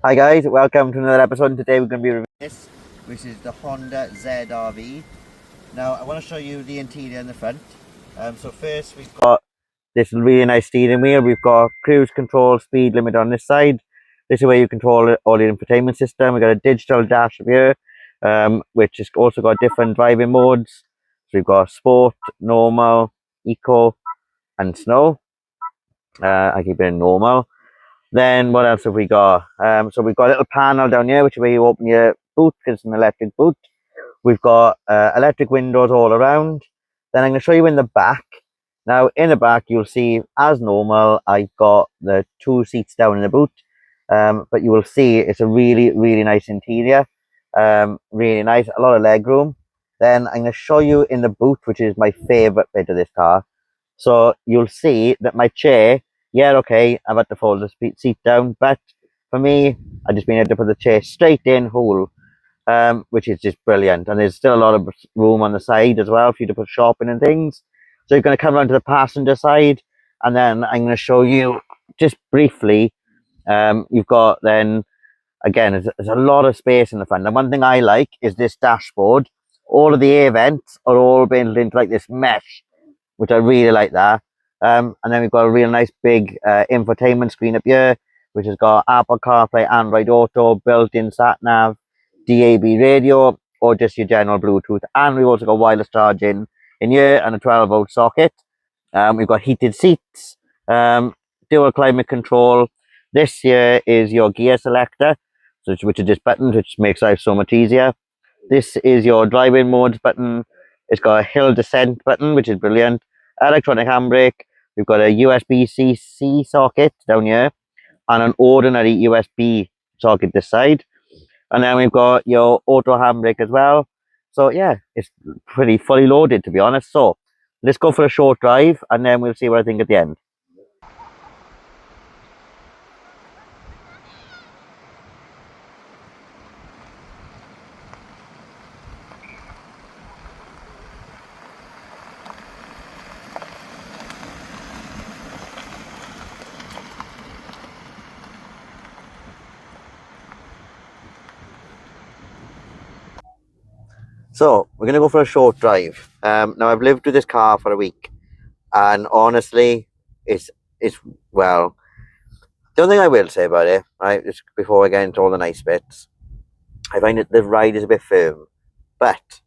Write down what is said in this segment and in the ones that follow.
Hi guys, welcome to another episode. Today we're going to be reviewing this, which is the Honda ZR-V. Now I want to show you the interior in the front. So first we've got this really nice steering wheel. We've got cruise control, speed limit on this side. This is where you control all your infotainment system. We've got a digital dash up here, which has also got different driving modes. So we've got sport, normal, eco, and snow. I keep it in normal. Then what else have we got? So we've got a little panel down here, which is where you open your boot, because it's an electric boot. We've got electric windows all around. Then I'm going to show you in the back. Now in the back, you'll see, as normal, I've got the 2 seats down in the boot. But you will see it's a really, really nice interior. Really nice, a lot of leg room. Then I'm going to show you in the boot, which is my favourite bit of this car. So you'll see that my chair, yeah, okay, I've had to fold the seat down, but for me, I've just been able to put the chair straight in whole, which is just brilliant. And there's still a lot of room on the side as well for you to put shopping and things. So you're going to come around to the passenger side, and then I'm going to show you just briefly. You've got then, again, there's a lot of space in the front. And one thing I like is this dashboard. All of the air vents are all built into like this mesh, which I really like that. And then we've got a real nice big infotainment screen up here, which has got Apple CarPlay, Android Auto, built-in sat-nav, DAB radio, or just your general Bluetooth. And we've also got wireless charging in here and a 12-volt socket. We've got heated seats, dual climate control. This here is your gear selector, which is just buttons, which makes life so much easier. This is your driving modes button. It's got a hill descent button, which is brilliant. Electronic handbrake. We've got a USB-C socket down here and an ordinary USB socket this side. And then we've got your auto handbrake as well. So yeah, it's pretty fully loaded, to be honest. So let's go for a short drive and then we'll see what I think at the end. So we're gonna go for a short drive. Now I've lived with this car for a week, and honestly, it's well. The only thing I will say about it, right, just before I get into all the nice bits, I find that the ride is a bit firm, but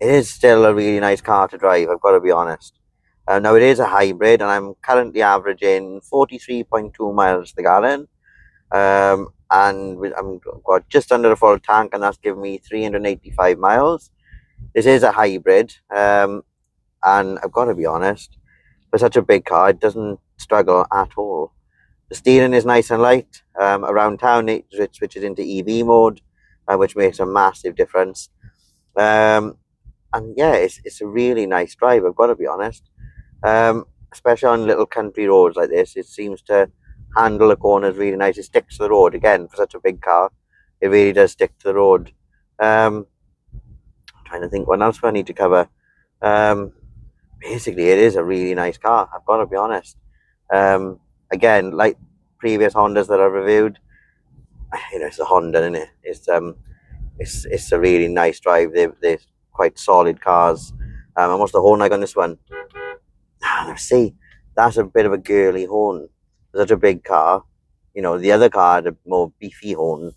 it is still a really nice car to drive. I've got to be honest. Now it is a hybrid, and I'm currently averaging 43.2 miles to the gallon. And I'm got just under a full tank, and that's giving me 385 miles. This is a hybrid, and I've got to be honest, for such a big car, it doesn't struggle at all. The steering is nice and light. Around town, it switches into EV mode, which makes a massive difference. And yeah, it's a really nice drive, I've got to be honest. Especially on little country roads like this, it seems to handle the corners really nice. It sticks to the road. Again, for such a big car, it really does stick to the road. I'm trying to think what else I need to cover. Basically, it is a really nice car, I've got to be honest. Again, like previous Hondas that I've reviewed, it's a Honda, isn't it? It's a really nice drive. They're quite solid cars. And what's the horn like on this one? Let's see, that's a bit of a girly horn. Such a big car. The other car had a more beefy horn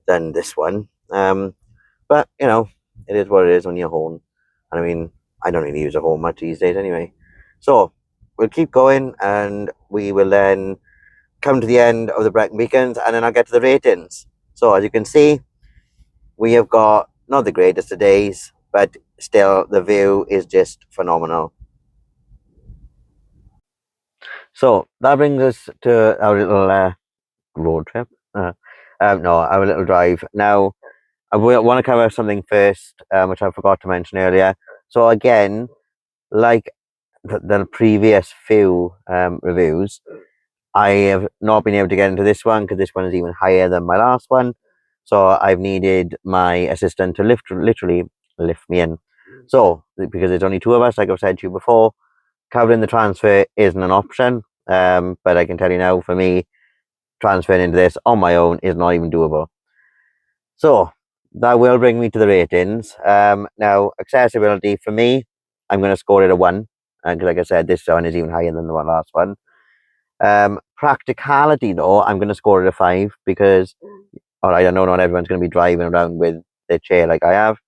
than this one. But it is what it is when you horn. And I mean, I don't really use a horn much these days anyway. So we'll keep going, and we will then come to the end of the Brecon Beacons, and then I'll get to the ratings. So as you can see, we have got not the greatest of days, but still the view is just phenomenal. So that brings us to our little road trip. No, our little drive. Now, I want to cover something first, which I forgot to mention earlier. So again, like the previous few reviews, I have not been able to get into this one because this one is even higher than my last one. So I've needed my assistant to literally lift me in. So because there's only two of us, like I've said to you before, covering the transfer isn't an option. But I can tell you now, for me, transferring into this on my own is not even doable. So that will bring me to the ratings. Now, accessibility for me, I'm going to score it a 1. Because like I said, this one is even higher than the last one. Practicality, though, I'm going to score it a 5 because, all right, I know not everyone's going to be driving around with their chair like I have.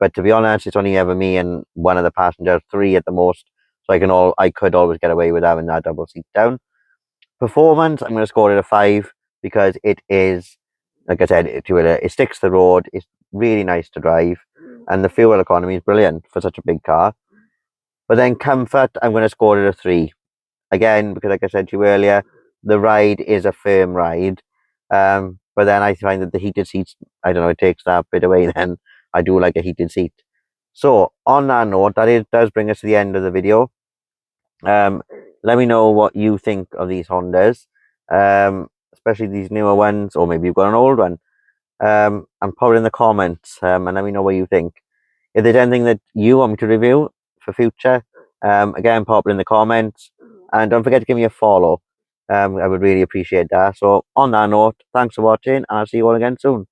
But to be honest, it's only ever me and one of the passengers, 3 at the most. So I could always get away with having that double seat down. Performance, I'm going to score it a 5 because it is, like I said, it sticks to the road. It's really nice to drive, and the fuel economy is brilliant for such a big car. But then comfort, I'm going to score it a 3 again because, like I said to you earlier, the ride is a firm ride. But then I find that the heated seats, I don't know, it takes that bit away. Then I do like a heated seat. So on that note, does bring us to the end of the video. Let me know what you think of these Hondas, especially these newer ones, or maybe you've got an old one. And put it in the comments, and let me know what you think. If there's anything that you want me to review for future, again, pop it in the comments, and don't forget to give me a follow. I would really appreciate that. So on that note, thanks for watching, and I'll see you all again soon.